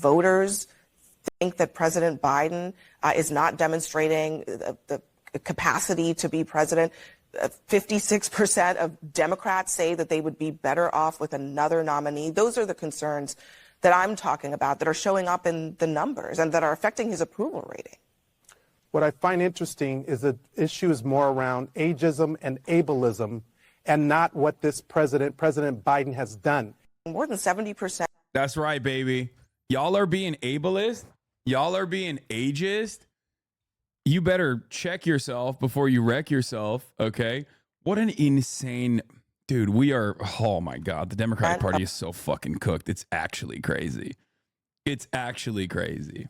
voters think that President Biden is not demonstrating the capacity to be president. 56% of Democrats say that they would be better off with another nominee. Those are the concerns that I'm talking about that are showing up in the numbers and that are affecting his approval rating. What I find interesting is the issue is more around ageism and ableism and not what this President Biden, has done. More than 70%. That's right, baby. Y'all are being ableist. Y'all are being ageist. You better check yourself before you wreck yourself, okay? What an insane... Dude, we are... Oh, my God. The Democratic Party is so fucking cooked. It's actually crazy. It's actually crazy.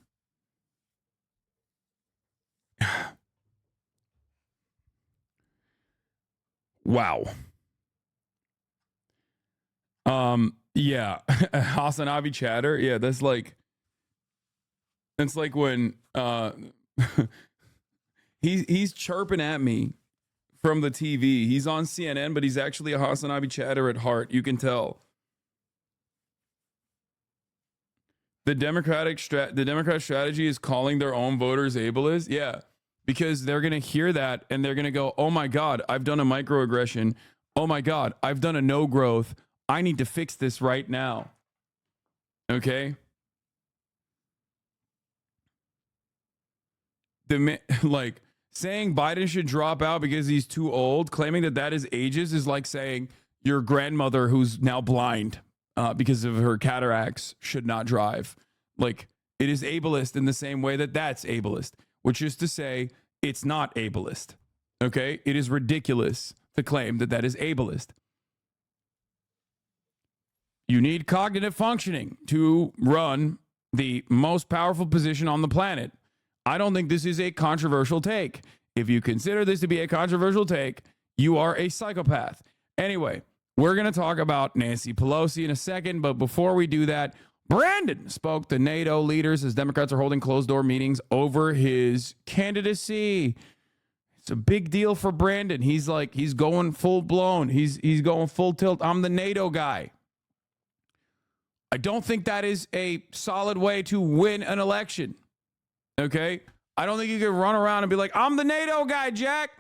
Wow. Yeah. Hasanabi chatter. Yeah, that's like when he's chirping at me from the TV. He's on CNN, but he's actually a Hasanabi chatter at heart. You can tell. The Democratic strategy is calling their own voters ableist. Yeah, because they're going to hear that and they're going to go, oh my God, I've done a microaggression. Oh my God, I've done a no growth. I need to fix this right now. Okay? Like saying Biden should drop out because he's too old, claiming that is ageist is like saying your grandmother who's now blind because of her cataracts should not drive. Like, it is ableist in the same way that's ableist, which is to say it's not ableist. Okay? It is ridiculous to claim that is ableist. You need cognitive functioning to run the most powerful position on the planet. I don't think this is a controversial take. If you consider this to be a controversial take, you are a psychopath. Anyway, we're going to talk about Nancy Pelosi in a second, but before we do that, Brandon spoke to NATO leaders as Democrats are holding closed-door meetings over his candidacy. It's a big deal for Brandon. He's going full-blown. He's going full tilt. I'm the NATO guy. I don't think that is a solid way to win an election. Okay? I don't think you can run around and be like, I'm the NATO guy, Jack.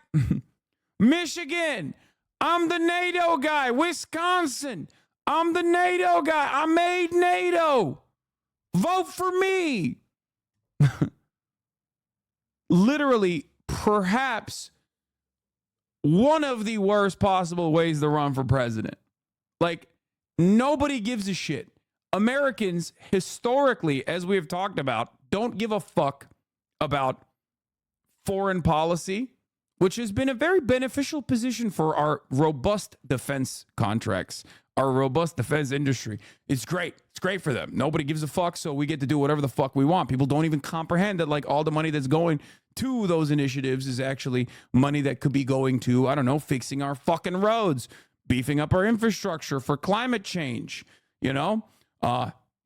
Michigan, I'm the NATO guy. Wisconsin, I'm the NATO guy. I made NATO. Vote for me. Literally, perhaps one of the worst possible ways to run for president. Like, nobody gives a shit. Americans, historically, as we have talked about, don't give a fuck about foreign policy, which has been a very beneficial position for our robust defense contracts, our robust defense industry. It's great. It's great for them. Nobody gives a fuck, so we get to do whatever the fuck we want. People don't even comprehend that, like, all the money that's going to those initiatives is actually money that could be going to, I don't know, fixing our fucking roads, beefing up our infrastructure for climate change,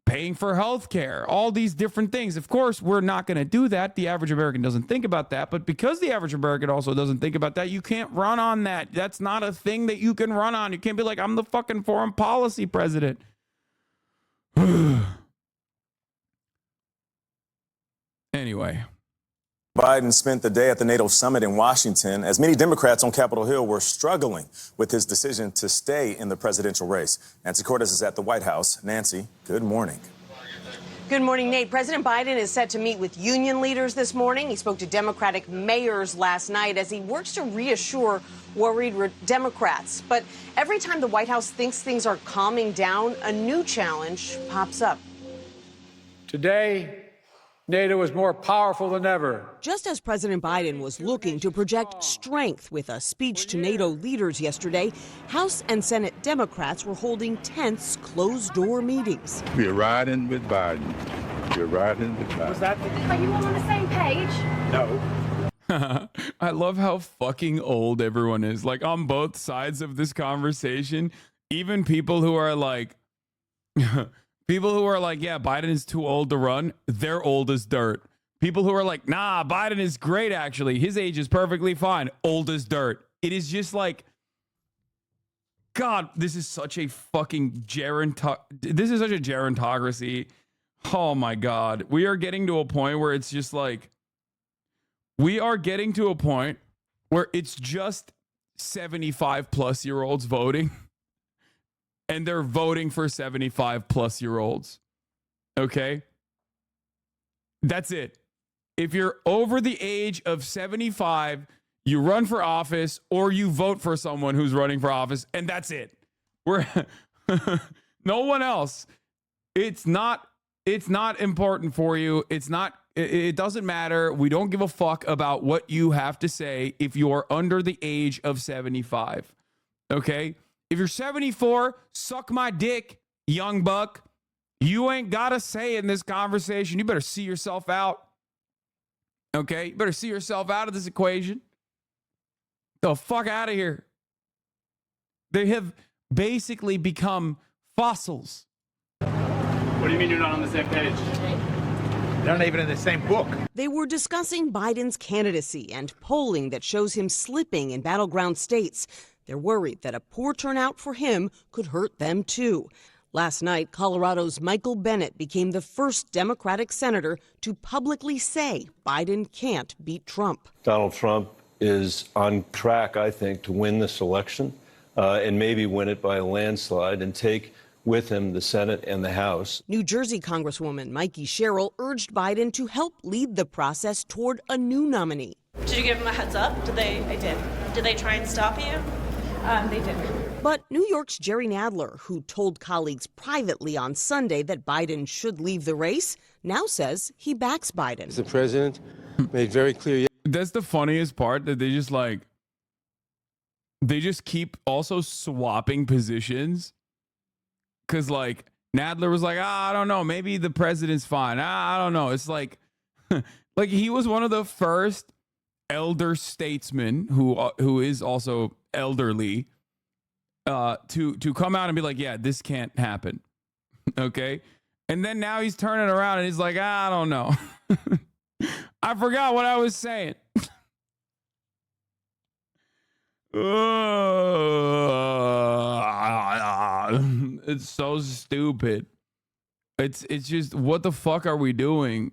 paying for health care, all these different things. Of course, we're not going to do that. The average American doesn't think about that. But because the average American also doesn't think about that, you can't run on that. That's not a thing that you can run on. You can't be like, I'm the fucking foreign policy president. Anyway. Biden spent the day at the NATO summit in Washington as many Democrats on Capitol Hill were struggling with his decision to stay in the presidential race. Nancy Cortez is at the White House. Nancy, good morning. Good morning, Nate. President Biden is set to meet with union leaders this morning. He spoke to Democratic mayors last night as he works to reassure worried Democrats. But every time the White House thinks things are calming down, a new challenge pops up. Today, NATO is more powerful than ever. Just as President Biden was looking to project strength with a speech to NATO leaders yesterday, House and Senate Democrats were holding tense, closed-door meetings. We're riding with Biden. We're riding with Biden. Are you all on the same page? No. I love how fucking old everyone is. Like, on both sides of this conversation, even people who are like... People who are like, yeah, Biden is too old to run, they're old as dirt. People who are like, nah, Biden is great, actually. His age is perfectly fine. Old as dirt. It is just like, God, this is such a fucking this is such a gerontocracy. Oh my God. We are getting to a point where it's just like, we are getting to a point where it's just 75 plus year olds voting, and they're voting for 75 plus year olds. Okay? That's it. If you're over the age of 75, you run for office or you vote for someone who's running for office, and that's it. We're no one else. It's not important for you. It doesn't matter. We don't give a fuck about what you have to say if you're under the age of 75. Okay? If you're 74, suck my dick, young buck. You ain't got a say in this conversation. You better see yourself out. Okay? You better see yourself out of this equation. The fuck out of here. They have basically become fossils. What do you mean you're not on the same page? They're not even in the same book. They were discussing Biden's candidacy and polling that shows him slipping in battleground states. They're worried that a poor turnout for him could hurt them too. Last night, Colorado's Michael Bennet became the first Democratic senator to publicly say Biden can't beat Trump. Donald Trump is on track, I think, to win this election and maybe win it by a landslide and take with him the Senate and the House. New Jersey Congresswoman Mikey Sherrill urged Biden to help lead the process toward a new nominee. Did you give them a heads up? I did. Did they try and stop you? They did. But New York's Jerry Nadler, who told colleagues privately on Sunday that Biden should leave the race, now says he backs Biden. The president made very clear. That's the funniest part, that they just keep also swapping positions. Because, like, Nadler was like, I don't know, maybe the president's fine. I don't know. It's like, like he was one of the first elder statesmen who is also elderly to come out and be like, yeah, this can't happen. Okay? And then now he's turning around and he's like, I don't know. I forgot what I was saying. It's so stupid. It's just, what the fuck are we doing?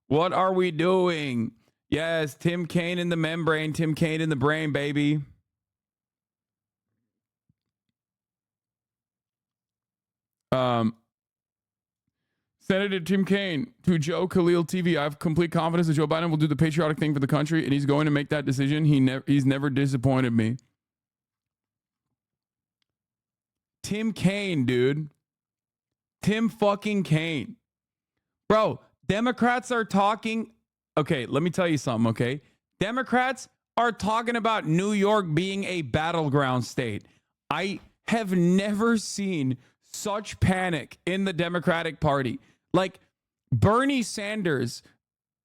What are we doing? Yes, Tim Kaine in the membrane, Tim Kaine in the brain, baby. Senator Tim Kaine to Joe Khalil TV. I have complete confidence that Joe Biden will do the patriotic thing for the country, and he's going to make that decision. He's never disappointed me. Tim Kaine, dude. Tim fucking Kaine. Bro, Democrats are talking. Okay, let me tell you something, okay? Democrats are talking about New York being a battleground state. I have never seen such panic in the Democratic Party. Like, Bernie Sanders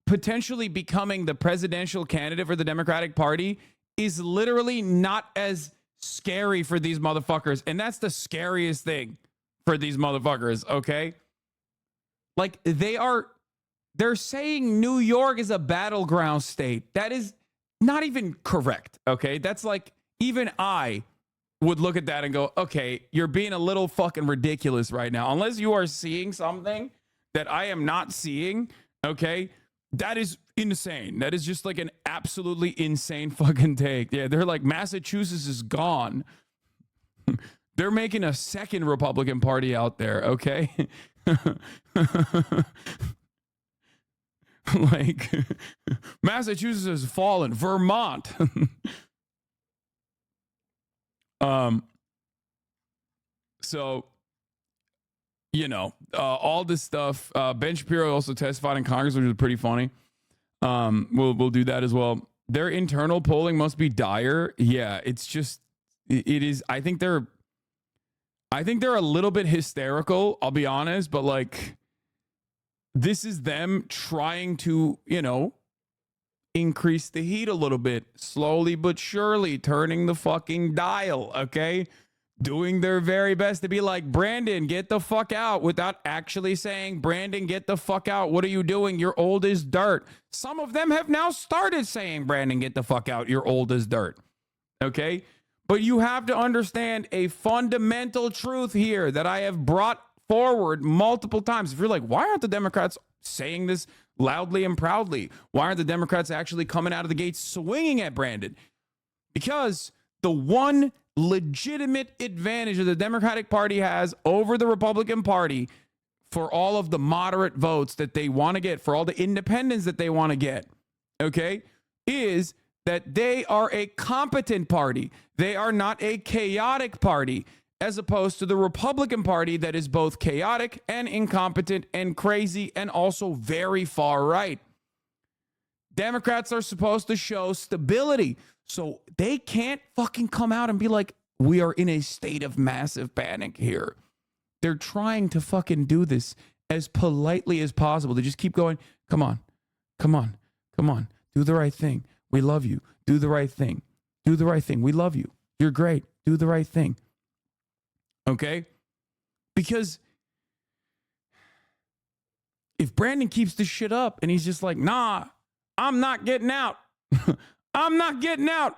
potentially becoming the presidential candidate for the Democratic Party is literally not as scary for these motherfuckers. And that's the scariest thing for these motherfuckers, okay? Like, they're saying New York is a battleground state. That is not even correct, okay? That's like, even I would look at that and go, okay, you're being a little fucking ridiculous right now. Unless you are seeing something that I am not seeing, okay? That is insane. That is just like an absolutely insane fucking take. Yeah, they're like, Massachusetts is gone. They're making a second Republican Party out there, okay? Like, Massachusetts has fallen. Vermont. So, you know, all this stuff. Ben Shapiro also testified in Congress, which was pretty funny. We'll do that as well. Their internal polling must be dire. Yeah, it's just, it is. I think they're a little bit hysterical, I'll be honest, but like, this is them trying to, you know, increase the heat a little bit, slowly but surely turning the fucking dial, okay? Doing their very best to be like, Brandon, get the fuck out, without actually saying, Brandon, get the fuck out. What are you doing? You're old as dirt. Some of them have now started saying, Brandon, get the fuck out. You're old as dirt. Okay? But you have to understand a fundamental truth here that I have brought forward multiple times. If you're like, why aren't the Democrats saying this loudly and proudly? Why aren't the Democrats actually coming out of the gates swinging at Brandon? Because the one legitimate advantage that the Democratic Party has over the Republican Party for all of the moderate votes that they want to get, for all the independents that they want to get, okay, is that they are a competent party. They are not a chaotic party, as opposed to the Republican Party that is both chaotic and incompetent and crazy and also very far right. Democrats are supposed to show stability, so they can't fucking come out and be like, we are in a state of massive panic here. They're trying to fucking do this as politely as possible. They just keep going, come on, come on, come on, do the right thing. We love you. Do the right thing. Do the right thing. We love you. You're great. Do the right thing. Okay? Because if Brandon keeps this shit up and he's just like, nah, I'm not getting out. I'm not getting out.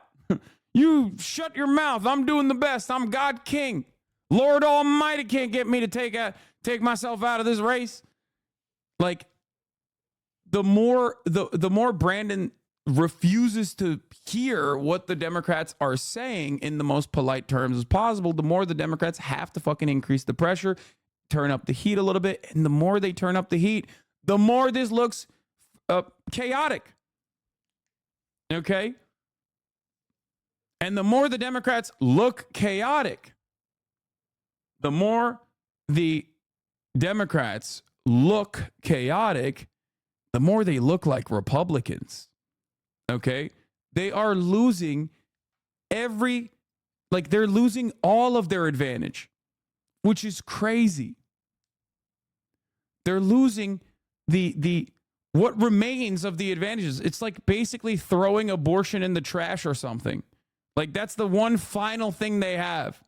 You shut your mouth. I'm doing the best. I'm God King. Lord Almighty can't get me to take myself out of this race. Like, the more Brandon refuses to hear what the Democrats are saying in the most polite terms as possible, the more the Democrats have to fucking increase the pressure, turn up the heat a little bit. And the more they turn up the heat, the more this looks chaotic. Okay? And the more the Democrats look chaotic, the more the Democrats look chaotic, the more they look like Republicans. Okay? They are losing they're losing all of their advantage, which is crazy. They're losing the what remains of the advantages. It's like basically throwing abortion in the trash or something. Like, that's the one final thing they have.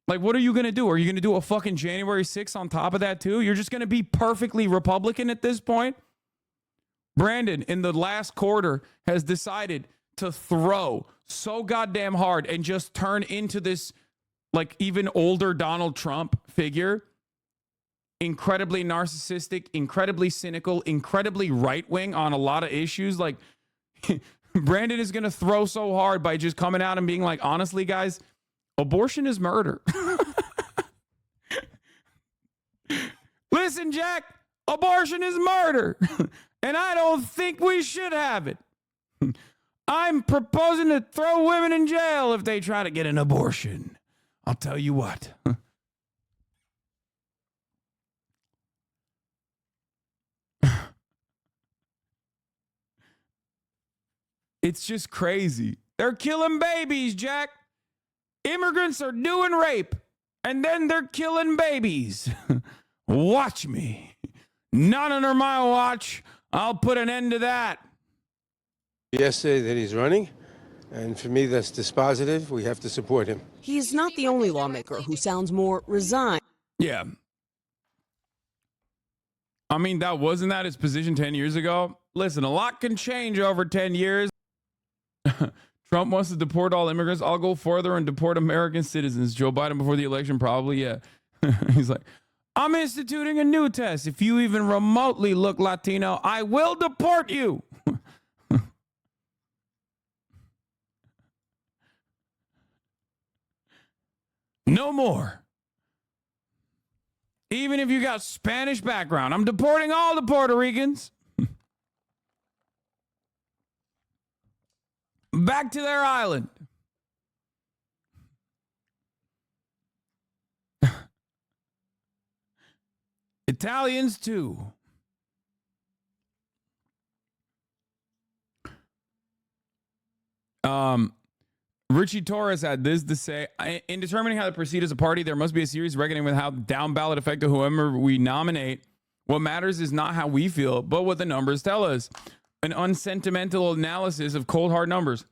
Like, what are you going to do? Are you going to do a fucking January 6th on top of that too? You're just going to be perfectly Republican at this point? Brandon, in the last quarter, has decided to throw so goddamn hard and just turn into this, like, even older Donald Trump figure. Incredibly narcissistic, incredibly cynical, incredibly right-wing on a lot of issues. Like, Brandon is going to throw so hard by just coming out and being like, honestly, guys, abortion is murder. Listen, Jack, abortion is murder. And I don't think we should have it. I'm proposing to throw women in jail if they try to get an abortion. I'll tell you what. It's just crazy. They're killing babies, Jack. Immigrants are doing rape, and then they're killing babies. Watch me. Not under my watch. I'll put an end to that. Yesterday that he's running, and for me that's dispositive. We have to support him. He's not the only lawmaker who sounds more resigned. Yeah. I mean, wasn't that his position 10 years ago? Listen, a lot can change over 10 years. Trump wants to deport all immigrants. I'll go further and deport American citizens. Joe Biden before the election, probably, yeah. He's like, I'm instituting a new test. If you even remotely look Latino, I will deport you. No more. Even if you got Spanish background, I'm deporting all the Puerto Ricans. Back to their island. Italians too. Richie Torres had this to say: in determining how to proceed as a party, there must be a serious reckoning with how down ballot effective whoever we nominate. What matters is not how we feel, but what the numbers tell us. An unsentimental analysis of cold hard numbers,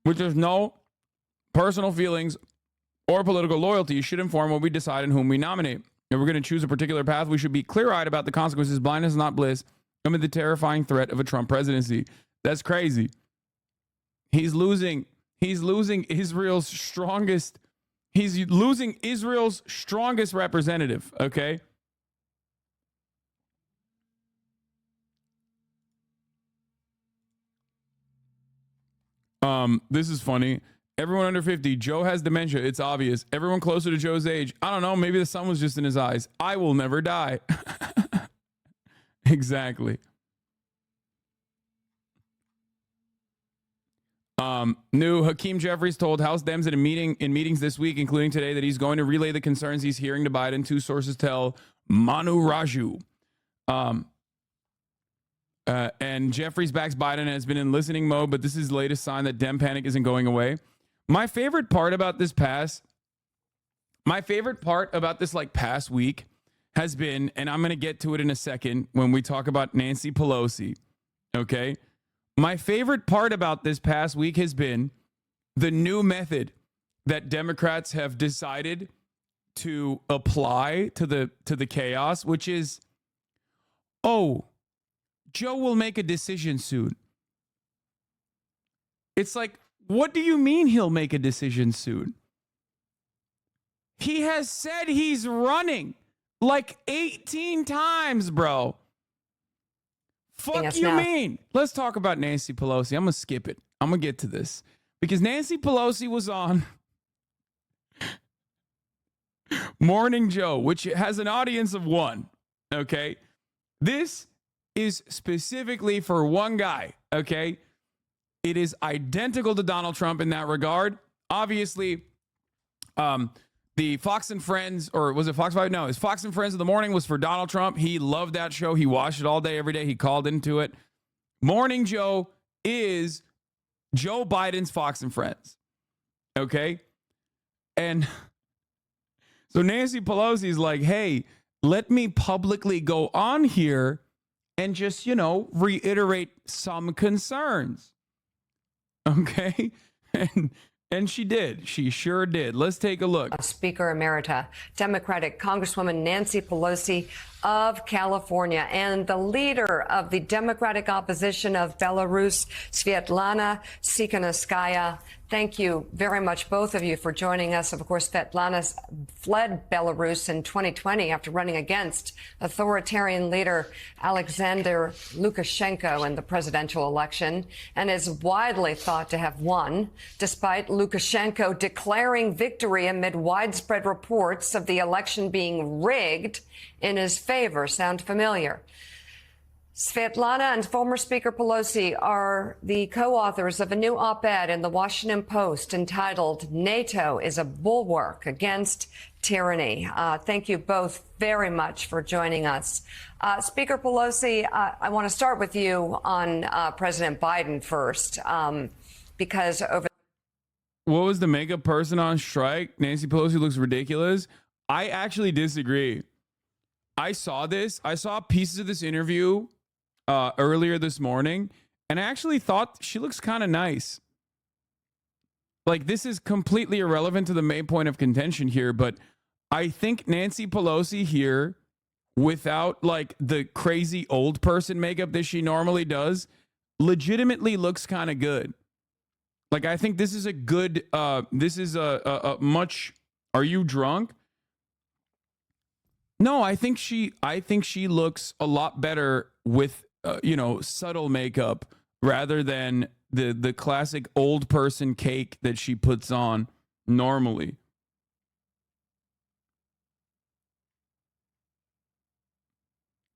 which there's no personal feelings or political loyalty, should inform what we decide and whom we nominate. If we're going to choose a particular path, we should be clear-eyed about the consequences. Blindness is not bliss amid the terrifying threat of a Trump presidency. That's crazy. He's losing Israel's strongest He's losing Israel's strongest representative, okay? This is funny. Everyone under 50, Joe has dementia. It's obvious. Everyone closer to Joe's age, I don't know, maybe the sun was just in his eyes. I will never die. Exactly. New Hakeem Jeffries told House Dems in meetings this week, including today, that he's going to relay the concerns he's hearing to Biden. Two sources tell Manu Raju. And Jeffries backs Biden and has been in listening mode, but this is the latest sign that Dem panic isn't going away. My favorite part about this past week has been, and I'm going to get to it in a second when we talk about Nancy Pelosi, okay? My favorite part about this past week has been the new method that Democrats have decided to apply to the chaos, which is, oh, Joe will make a decision soon. It's like, what do you mean he'll make a decision soon? He has said he's running like 18 times, bro. Fuck you mean? Let's talk about Nancy Pelosi. I'm going to skip it. I'm going to get to this. Because Nancy Pelosi was on Morning Joe, which has an audience of 1. Okay? This is specifically for one guy. Okay? It is identical to Donald Trump in that regard. Obviously, the Fox and Friends, or was it Fox 5? No, it's Fox and Friends in the morning was for Donald Trump. He loved that show. He watched it all day, every day. He called into it. Morning Joe is Joe Biden's Fox and Friends. Okay? And so Nancy Pelosi is like, hey, let me publicly go on here and just, reiterate some concerns. Okay? And she did. She sure did. Let's take a look. Speaker Emerita, Democratic Congresswoman Nancy Pelosi of California, and the leader of the Democratic opposition of Belarus, Svetlana Tikhanovskaya. Thank you very much, both of you, for joining us. Of course, Svetlana fled Belarus in 2020 after running against authoritarian leader Alexander Lukashenko in the presidential election, and is widely thought to have won, despite Lukashenko declaring victory amid widespread reports of the election being rigged in his favor. Sound familiar? Svetlana and former Speaker Pelosi are the co-authors of a new op-ed in the Washington Post entitled "NATO is a Bulwark Against Tyranny." Thank you both very much for joining us. Speaker Pelosi, I want to start with you on President Biden first, because over... What was the makeup person on strike? Nancy Pelosi looks ridiculous. I actually disagree. I saw pieces of this interview earlier this morning, and I actually thought she looks kind of nice. Like, this is completely irrelevant to the main point of contention here, but I think Nancy Pelosi here, without like the crazy old person makeup that she normally does, legitimately looks kind of good. Like, I think this is a good, this is a much, are you drunk? No, I think she looks a lot better with, subtle makeup rather than the classic old person cake that she puts on normally.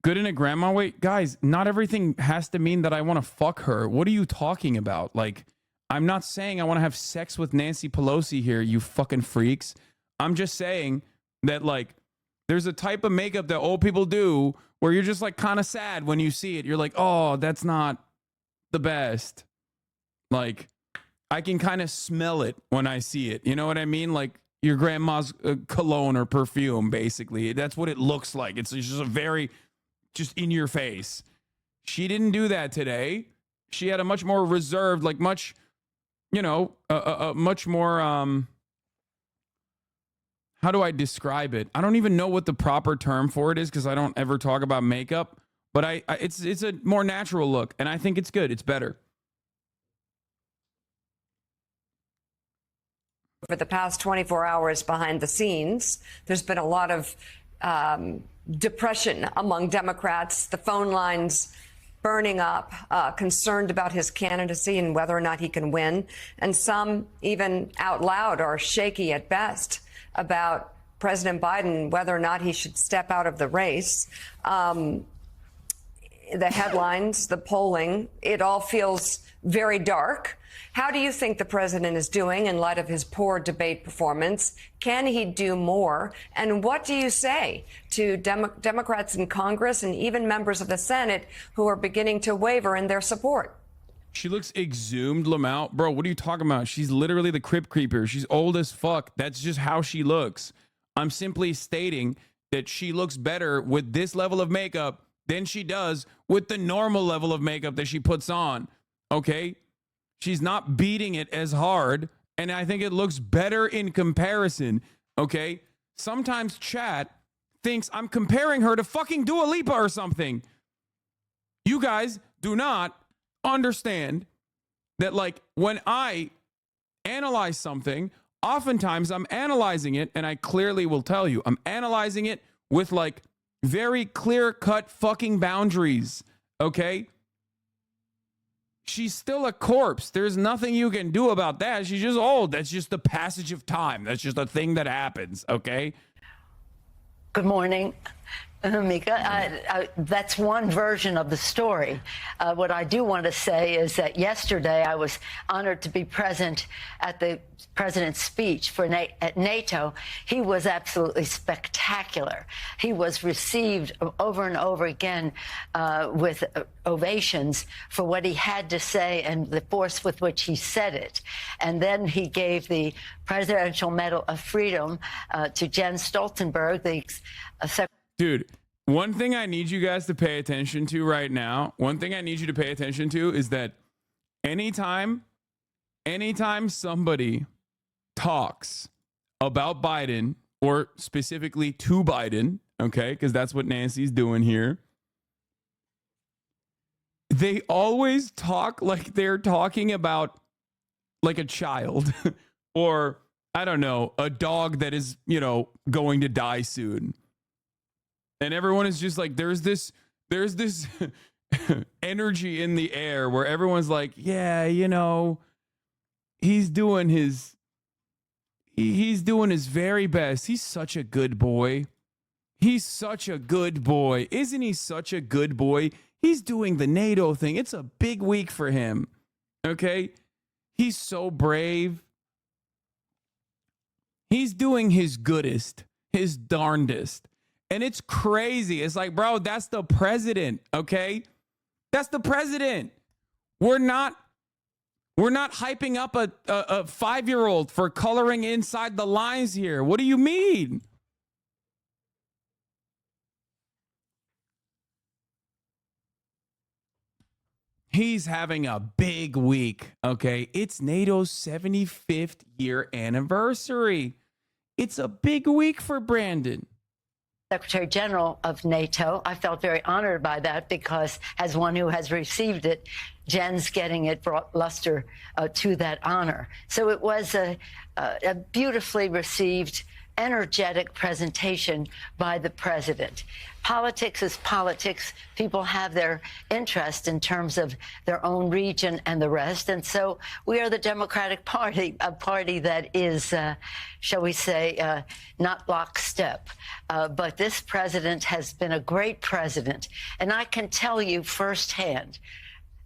Good in a grandma way? Guys, not everything has to mean that I want to fuck her. What are you talking about? Like, I'm not saying I want to have sex with Nancy Pelosi here, you fucking freaks. I'm just saying that, like, there's a type of makeup that old people do where you're just like kind of sad when you see it. You're like, oh, that's not the best. Like, I can kind of smell it when I see it. You know what I mean? Like your grandma's cologne or perfume, basically. That's what it looks like. It's just a very, just in your face. She didn't do that today. She had a much more reserved, like much, much more, how do I describe it? I don't even know what the proper term for it is because I don't ever talk about makeup, but it's a more natural look, and I think it's good. It's better. over the past 24 hours behind the scenes. There's been a lot of depression among Democrats, the phone lines burning up, concerned about his candidacy and whether or not he can win. And some even out loud are shaky at best about President Biden, whether or not he should step out of the race. The headlines, the polling, it all feels very dark. How do you think the president is doing in light of his poor debate performance? Can he do more? And what do you say to Democrats in Congress and even members of the Senate who are beginning to waver in their support? She looks exhumed, Lamau. Bro, what are you talking about? She's literally the Crypt Creeper. She's old as fuck. That's just how she looks. I'm simply stating that she looks better with this level of makeup than she does with the normal level of makeup that she puts on. Okay? She's not beating it as hard, and I think it looks better in comparison. Okay? Sometimes chat thinks I'm comparing her to fucking Dua Lipa or something. You guys do not understand that, like, when I analyze something, oftentimes I'm analyzing it, and I clearly will tell you, I'm analyzing it with like very clear-cut fucking boundaries, okay? She's still a corpse. There's nothing you can do about that. She's just old. That's just the passage of time. That's just a thing that happens, okay? Good morning, Mika. That's one version of the story. What I do want to say is that yesterday I was honored to be present at the president's speech at NATO. He was absolutely spectacular. He was received over and over again with ovations for what he had to say and the force with which he said it. And then he gave the Presidential Medal of Freedom to Jens Stoltenberg, the Dude, one thing I need you guys to pay attention to right now, one thing I need you to pay attention to is that anytime somebody talks about Biden, or specifically to Biden, okay, because that's what Nancy's doing here, they always talk like they're talking about like a child or, I don't know, a dog that is, you know, going to die soon. And everyone is just like, there's this energy in the air where everyone's like, yeah, you know, he's doing his very best. He's such a good boy. He's such a good boy. Isn't he such a good boy? He's doing the NATO thing. It's a big week for him. Okay? He's so brave. He's doing his goodest, his darndest. And it's crazy. It's like, bro, that's the president, okay? That's the president. We're not hyping up a 5-year-old for coloring inside the lines here. What do you mean? He's having a big week, okay? It's NATO's 75th year anniversary. It's a big week for Brandon. Secretary General of NATO. I felt very honored by that because, as one who has received it, Jen's getting it brought luster to that honor. So it was a beautifully received, energetic presentation by the president. Politics is politics. People have their interest in terms of their own region and the rest. And so we are the Democratic Party, a party that is, shall we say, not lockstep. But this president has been a great president. And I can tell you firsthand,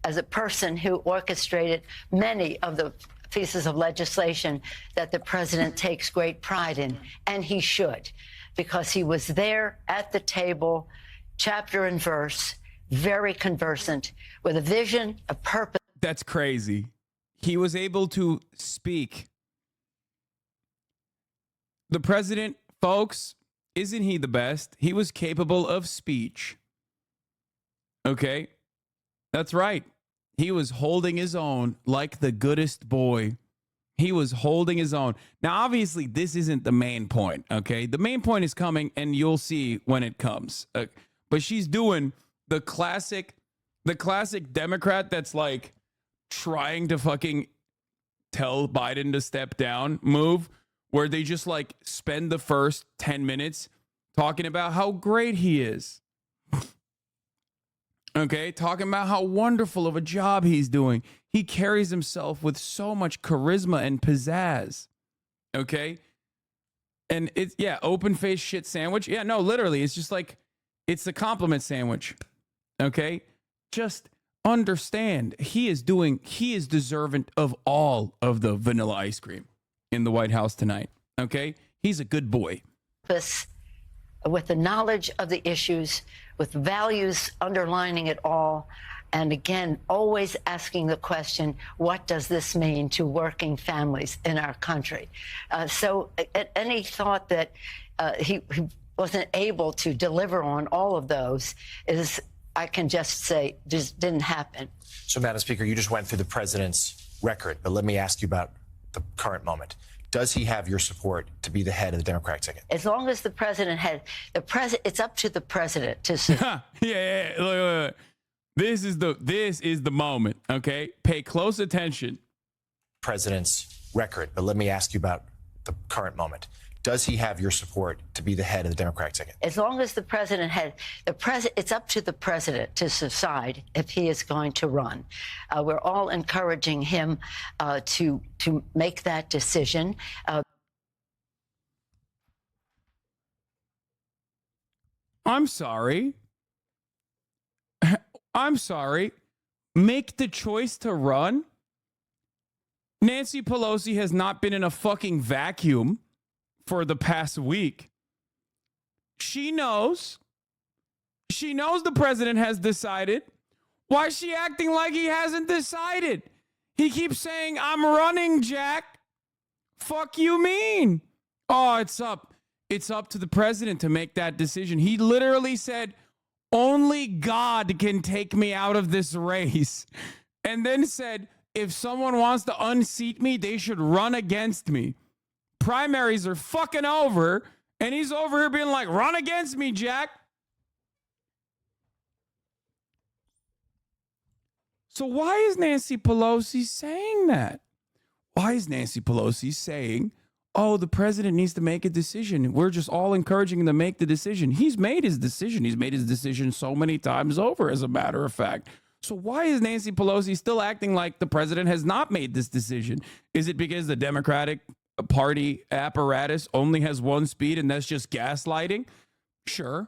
as a person who orchestrated many of the pieces of legislation that the president takes great pride in, and he should, because he was there at the table, chapter and verse, very conversant, with a vision, a purpose. That's crazy. He was able to speak. The president, folks, isn't he the best? He was capable of speech. Okay? That's right. He was holding his own like the goodest boy. He was holding his own. Now, obviously, this isn't the main point, okay? The main point is coming, and you'll see when it comes. But she's doing the classic Democrat that's like trying to fucking tell Biden to step down move, where they just like spend the first 10 minutes talking about how great he is. Okay, talking about how wonderful of a job he's doing. He carries himself with so much charisma and pizzazz. Okay? And it's, yeah, open face shit sandwich. Yeah, no, literally, it's just like, it's a compliment sandwich. Okay? Just understand, he is deserving of all of the vanilla ice cream in the White House tonight. Okay? He's a good boy. With the knowledge of the issues, with values underlining it all, and again, always asking the question, what does this mean to working families in our country? So any thought that he wasn't able to deliver on all of those is, I can just say, just didn't happen. So, Madam Speaker, you just went through the president's record, but let me ask you about the current moment. Does he have your support to be the head of the Democratic ticket? As long as the president had it's up to the president to. Yeah. Look. This is the moment. Okay, pay close attention. President's record, but let me ask you about the current moment. Does he have your support to be the head of the Democratic ticket? As long as the president had it's up to the president to decide if he is going to run. We're all encouraging him to make that decision. I'm sorry. I'm sorry. Make the choice to run? Nancy Pelosi has not been in a fucking vacuum for the past week. She knows the president has decided. Why is she acting like he hasn't decided? He keeps saying, I'm running, Jack. Fuck you mean? Oh, it's up to the president to make that decision. He literally said, only God can take me out of this race. And then said, if someone wants to unseat me, they should run against me. Primaries are fucking over, and he's over here being like, run against me, Jack. So why is Nancy Pelosi saying that? Why is Nancy Pelosi saying, oh, the president needs to make a decision? We're just all encouraging him to make the decision. He's made his decision. He's made his decision so many times over, as a matter of fact. So why is Nancy Pelosi still acting like the president has not made this decision? Is it because the Democratic Party apparatus only has one speed and that's just gaslighting? Sure,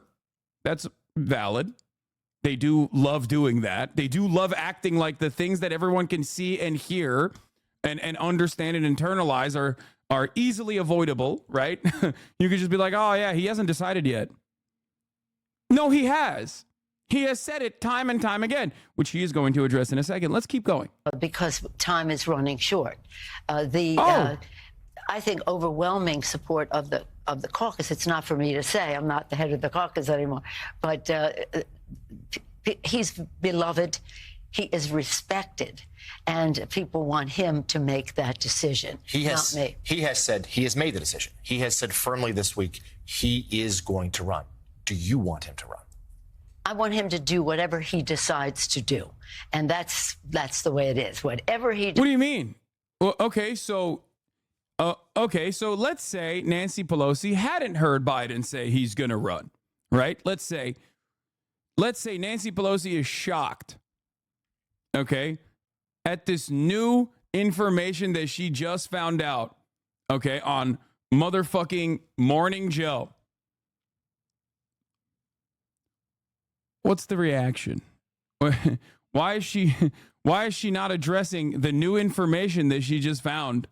that's valid. They do love doing that. They do love acting like the things that everyone can see and hear and understand and internalize are easily avoidable, right? You could just be like, oh yeah, he hasn't decided yet. No, he has. He has said it time and time again, which he is going to address in a second. Let's keep going. Because time is running short. I think overwhelming support of the caucus. It's not for me to say. I'm not the head of the caucus anymore. But he's beloved. He is respected. And people want him to make that decision, not me. He has said he has made the decision. He has said firmly this week he is going to run. Do you want him to run? I want him to do whatever he decides to do. And that's the way it is. Whatever he does. What do you mean? Well, okay, so let's say Nancy Pelosi hadn't heard Biden say he's going to run, right? Let's say Nancy Pelosi is shocked, okay, at this new information that she just found out, okay, on motherfucking Morning Joe. What's the reaction? Why is she not addressing the new information that she just found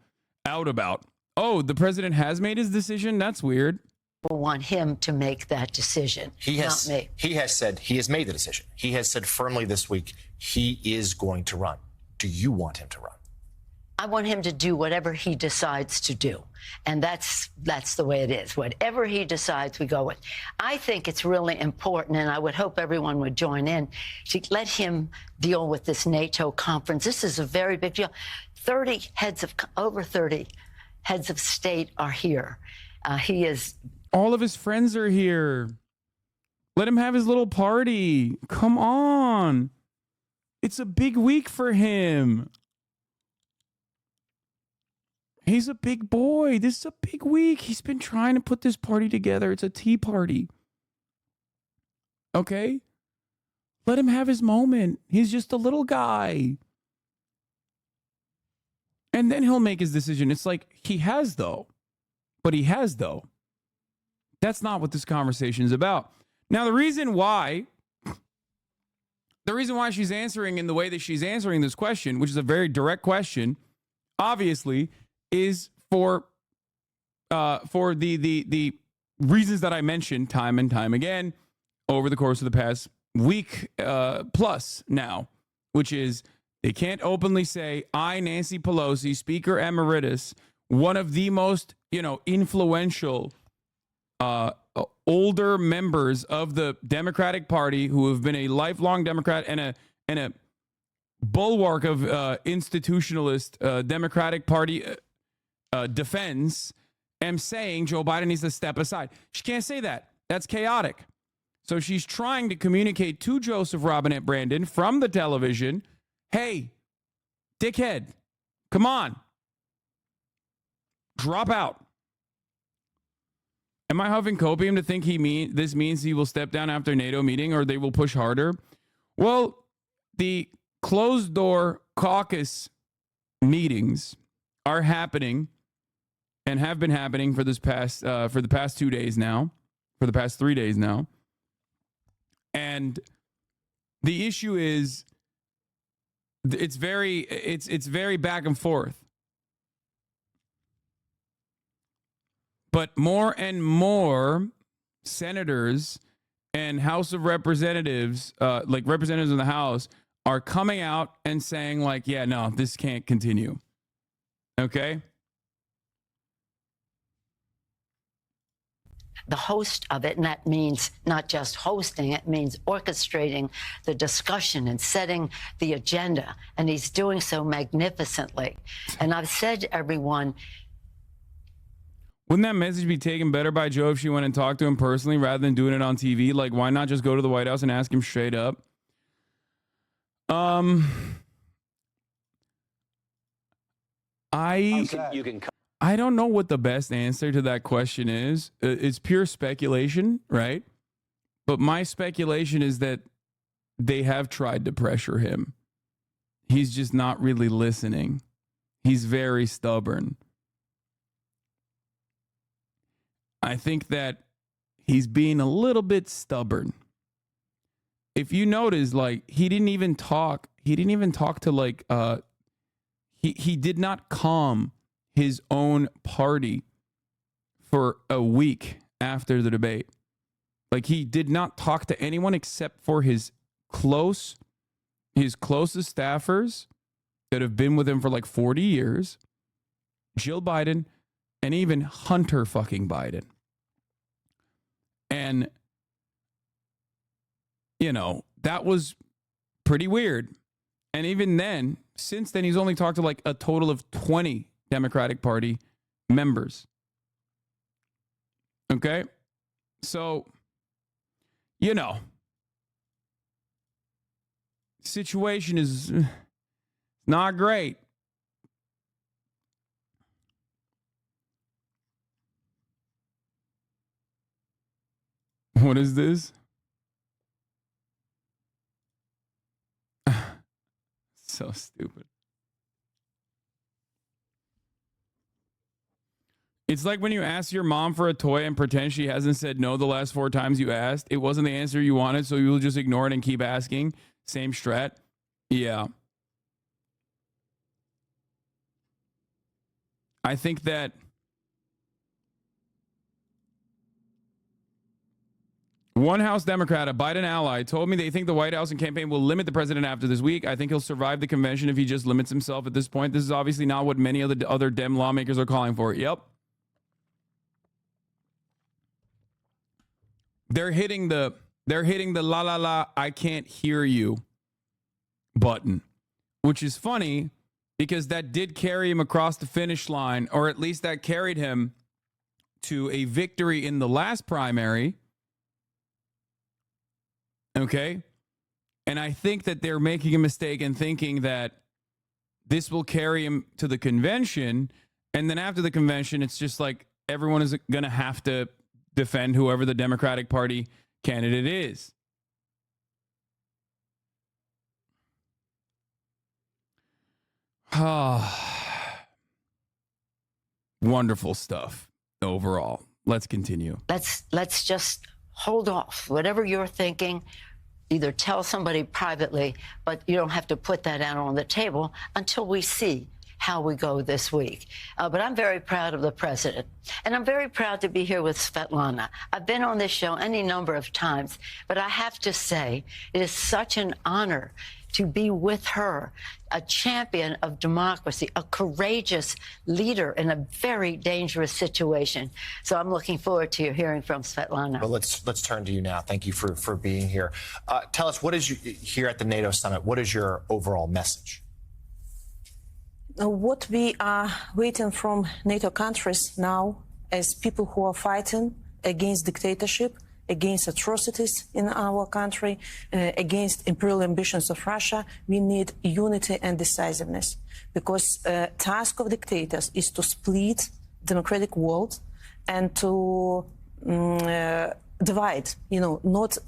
out about? Oh, the president has made his decision? That's weird. People want him to make that decision, not me. He has said he has made the decision. He has said firmly this week he is going to run. Do you want him to run? I want him to do whatever he decides to do. And that's the way it is. Whatever he decides, we go with. I think it's really important, and I would hope everyone would join in, to let him deal with this NATO conference. This is a very big deal. Over 30 heads of state are here. All of his friends are here. Let him have his little party. Come on. It's a big week for him. He's a big boy. This is a big week. He's been trying to put this party together. It's a tea party. Okay? Let him have his moment. He's just a little guy. And then he'll make his decision. It's like, he has though. But he has though. That's not what this conversation is about. Now, the reason why she's answering in the way that she's answering this question, which is a very direct question, obviously, is for the reasons that I mentioned time and time again over the course of the past week plus now, which is they can't openly say, I, Nancy Pelosi, Speaker Emeritus, one of the most, influential older members of the Democratic Party who have been a lifelong Democrat and a bulwark of institutionalist Democratic Party defense, am saying Joe Biden needs to step aside. She can't say that. That's chaotic. So she's trying to communicate to Joseph Robinette Brandon from the television, hey, dickhead, come on, drop out. Am I huffing copium to think this means he will step down after NATO meeting or they will push harder? Well, the closed door caucus meetings are happening and have been happening for the past 2 days now, for the past 3 days now. And the issue is it's very back and forth. But more and more senators and House of Representatives, like representatives in the House, are coming out and saying, like, yeah, no, this can't continue. Okay? The host of it, and that means not just hosting, it means orchestrating the discussion and setting the agenda. And he's doing so magnificently. And I've said to everyone, wouldn't that message be taken better by Joe if she went and talked to him personally rather than doing it on TV? Like, why not just go to the White House and ask him straight up? I don't know what the best answer to that question is. It's pure speculation, right? But my speculation is that they have tried to pressure him. He's just not really listening. He's very stubborn. I think that he's being a little bit stubborn. If you notice, like, he didn't even talk to, like, he did not calm his own party for a week after the debate. Like, he did not talk to anyone except for his closest staffers that have been with him for like 40 years, Jill Biden, and even Hunter fucking Biden. And, that was pretty weird. And even then, since then, he's only talked to like a total of 20 Democratic Party members. Okay? So, situation is not great. What is this? So stupid. It's like when you ask your mom for a toy and pretend she hasn't said no the last 4 times you asked. It wasn't the answer you wanted, so you'll just ignore it and keep asking. Same strat. Yeah. I think that one House Democrat, a Biden ally, told me they think the White House and campaign will limit the president after this week. I think he'll survive the convention if he just limits himself at this point. This is obviously not what many of the other Dem lawmakers are calling for. Yep. They're hitting the la la la, I can't hear you button, which is funny because that did carry him across the finish line, or at least that carried him to a victory in the last primary. Okay. And I think that they're making a mistake in thinking that this will carry him to the convention And then after the convention, it's just like everyone is going to have to defend whoever the Democratic Party candidate is. Wonderful stuff overall. Let's continue. Let's just hold off. Whatever you're thinking, either tell somebody privately, but you don't have to put that out on the table until we see how we go this week. But I'm very proud of the president, and I'm very proud to be here with Svetlana. I've been on this show any number of times, but I have to say it is such an honor to be with her, a champion of democracy, a courageous leader in a very dangerous situation. So I'm looking forward to hearing from Svetlana. Well, let's turn to you now. Thank you for being here. Tell us, what is here at the NATO summit? What is your overall message? What we are waiting from NATO countries now as people who are fighting against dictatorship, against atrocities in our country, against imperial ambitions of Russia, we need unity and decisiveness. Because the task of dictators is to split democratic world and to divide, not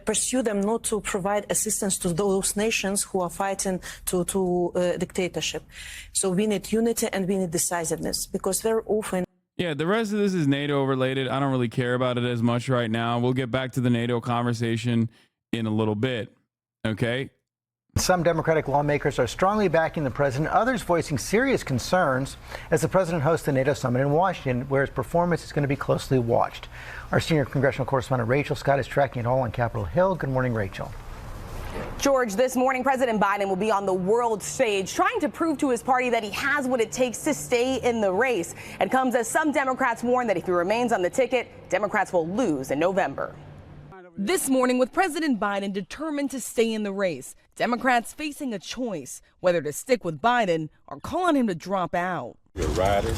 pursue them, not to provide assistance to those nations who are fighting to dictatorship. So we need unity and we need decisiveness, because very often... Yeah, the rest of this is NATO related. I don't really care about it as much right now. We'll get back to the NATO conversation in a little bit. Okay? Some Democratic lawmakers are strongly backing the president, others voicing serious concerns as the president hosts the NATO summit in Washington, where his performance is going to be closely watched. Our senior congressional correspondent Rachel Scott is tracking it all on Capitol Hill. Good morning, Rachel. George, this morning, President Biden will be on the world stage trying to prove to his party that he has what it takes to stay in the race. It comes as some Democrats warn that if he remains on the ticket, Democrats will lose in November. This morning, with President Biden determined to stay in the race, Democrats facing a choice whether to stick with Biden or call on him to drop out. You're riding.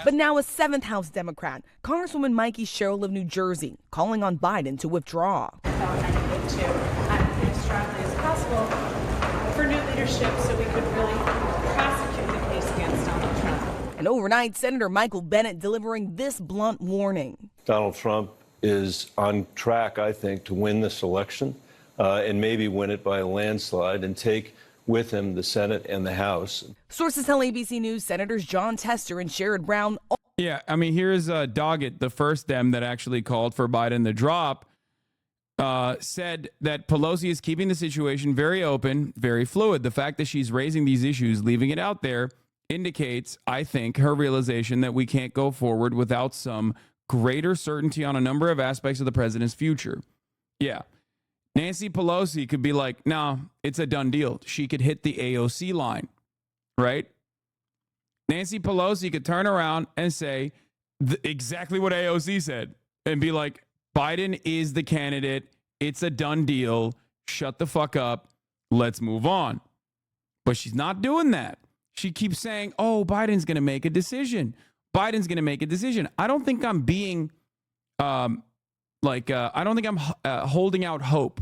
But now a 7th House Democrat, Congresswoman Mikey Sherrill of New Jersey, calling on Biden to withdraw. As strongly as possible for new leadership so we could really prosecute the case against Donald Trump. And overnight, Senator Michael Bennet delivering this blunt warning. Donald Trump is on track, I think, to win this election and maybe win it by a landslide and take with him the Senate and the House. Sources tell ABC News Senators John Tester and Sherrod Brown. Yeah, I mean, here's Doggett, the first Dem that actually called for Biden to drop, said that Pelosi is keeping the situation very open, very fluid. The fact that she's raising these issues, leaving it out there, indicates, I think, her realization that we can't go forward without some greater certainty on a number of aspects of the president's future. Yeah. Nancy Pelosi could be like, no, it's a done deal. She could hit the AOC line, right? Nancy Pelosi could turn around and say exactly what AOC said and be like, Biden is the candidate. It's a done deal. Shut the fuck up. Let's move on. But she's not doing that. She keeps saying, oh, Biden's going to make a decision. Biden's going to make a decision. I don't think I'm being I don't think I'm holding out hope.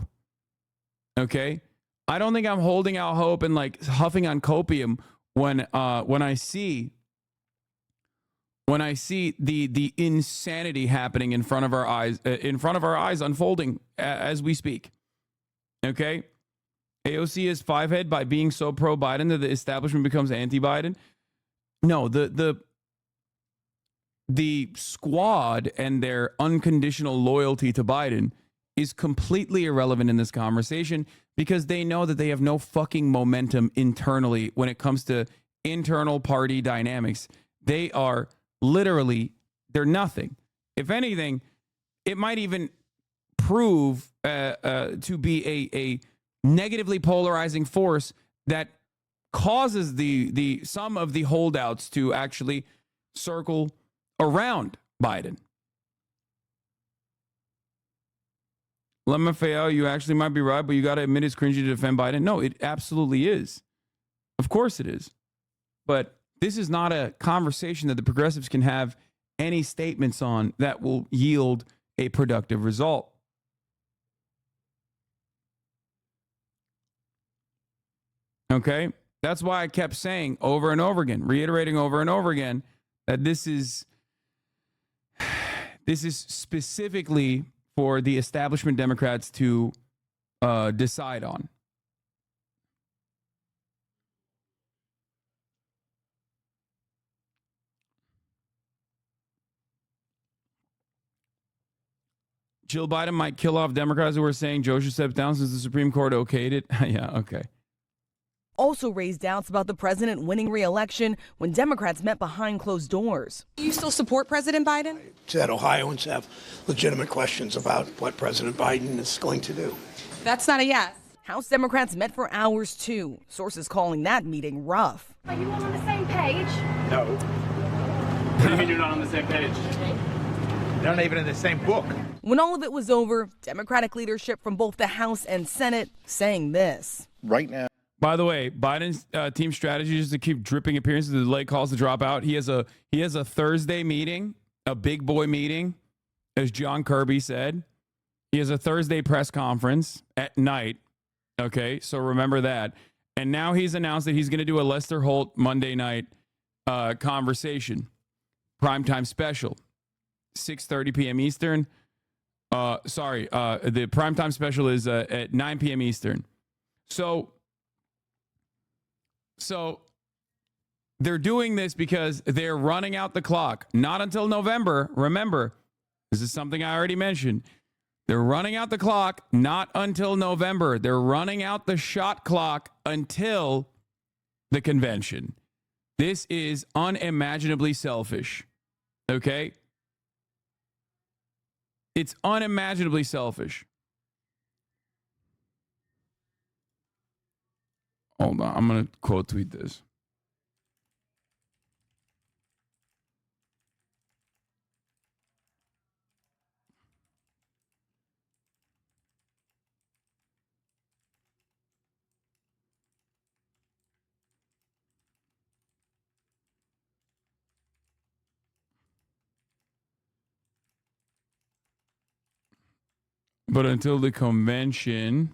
Okay? I don't think I'm holding out hope and like huffing on copium when I see the insanity happening in front of our eyes unfolding as we speak. Okay? AOC is fivehead by being so pro-Biden that the establishment becomes anti-Biden. No, the squad and their unconditional loyalty to Biden is completely irrelevant in this conversation because they know that they have no fucking momentum internally when it comes to internal party dynamics. They are literally, they're nothing. If anything, it might even prove to be a negatively polarizing force that causes the some of the holdouts to actually circle around Biden. LeMaffeo, you actually might be right, but you got to admit it's cringy to defend Biden. No, it absolutely is. Of course it is. But this is not a conversation that the progressives can have any statements on that will yield a productive result. Okay? That's why I kept saying over and over again, reiterating over and over again, that this is specifically for the establishment Democrats to decide on. Jill Biden might kill off Democrats who are saying Joe should step down since the Supreme Court okayed it. Yeah, okay. Also raised doubts about the president winning re-election when Democrats met behind closed doors. Do you still support President Biden? Said Ohioans have legitimate questions about what President Biden is going to do. That's not a yes. House Democrats met for hours too. Sources calling that meeting rough. Are you all on the same page? No. What do you mean you're not on the same page? They're not even in the same book. When all of it was over, Democratic leadership from both the House and Senate saying this. Right now. By the way, Biden's team strategy is to keep dripping appearances to delay calls to drop out. He has a Thursday meeting, a big boy meeting, as John Kirby said. He has a Thursday press conference at night. Okay, so remember that. And now he's announced that he's going to do a Lester Holt Monday night conversation, primetime special, 6:30 p.m. Eastern. The primetime special is at 9 p.m. Eastern. So they're doing this because they're running out the clock. Not until November. Remember, this is something I already mentioned. They're running out the clock not until November. They're running out the shot clock until the convention. This is unimaginably selfish. Okay? It's unimaginably selfish. Hold on. I'm going to quote tweet this. But until the convention,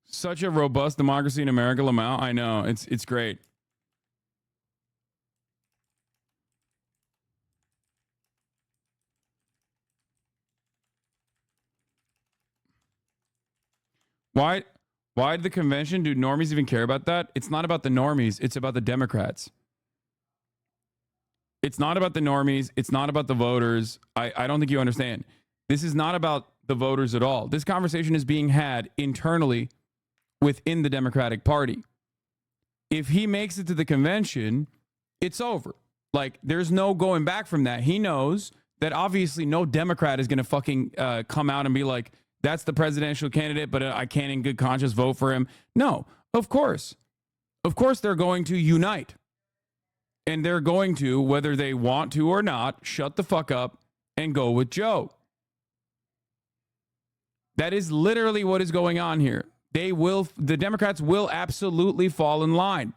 such a robust democracy in America, Lamau. I know. It's great. Why did the convention? Do normies even care about that? It's not about the normies. It's about the Democrats. It's not about the normies. It's not about the voters. I don't think you understand. This is not about the voters at all. This conversation is being had internally within the Democratic Party. If he makes it to the convention, it's over. Like, there's no going back from that. He knows that obviously no Democrat is going to fucking come out and be like, that's the presidential candidate, but I can't in good conscience vote for him. No, of course. Of course they're going to unite. And they're going to, whether they want to or not, shut the fuck up and go with Joe. That is literally what is going on here. The Democrats will absolutely fall in line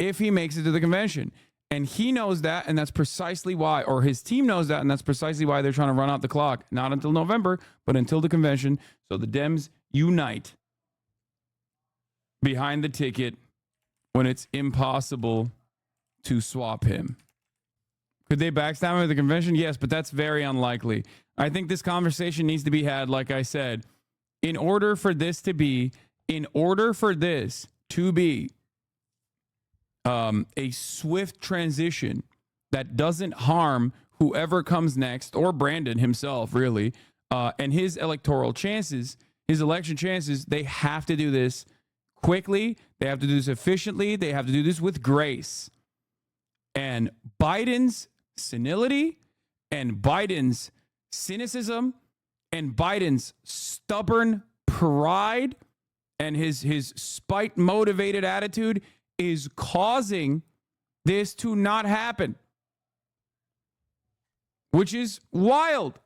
if he makes it to the convention. And he knows that, and that's precisely why, or his team knows that, and that's precisely why they're trying to run out the clock, not until November, but until the convention, so the Dems unite behind the ticket when it's impossible to swap him. Could they backstab him at the convention? Yes, but that's very unlikely. I think this conversation needs to be had, like I said, in order for this to be a swift transition that doesn't harm whoever comes next, or Brandon himself, really, and his electoral chances, his election chances. They have to do this quickly. They have to do this efficiently. They have to do this with grace. And Biden's senility and Biden's cynicism and Biden's stubborn pride and his spite-motivated attitude is causing this to not happen, which is wild.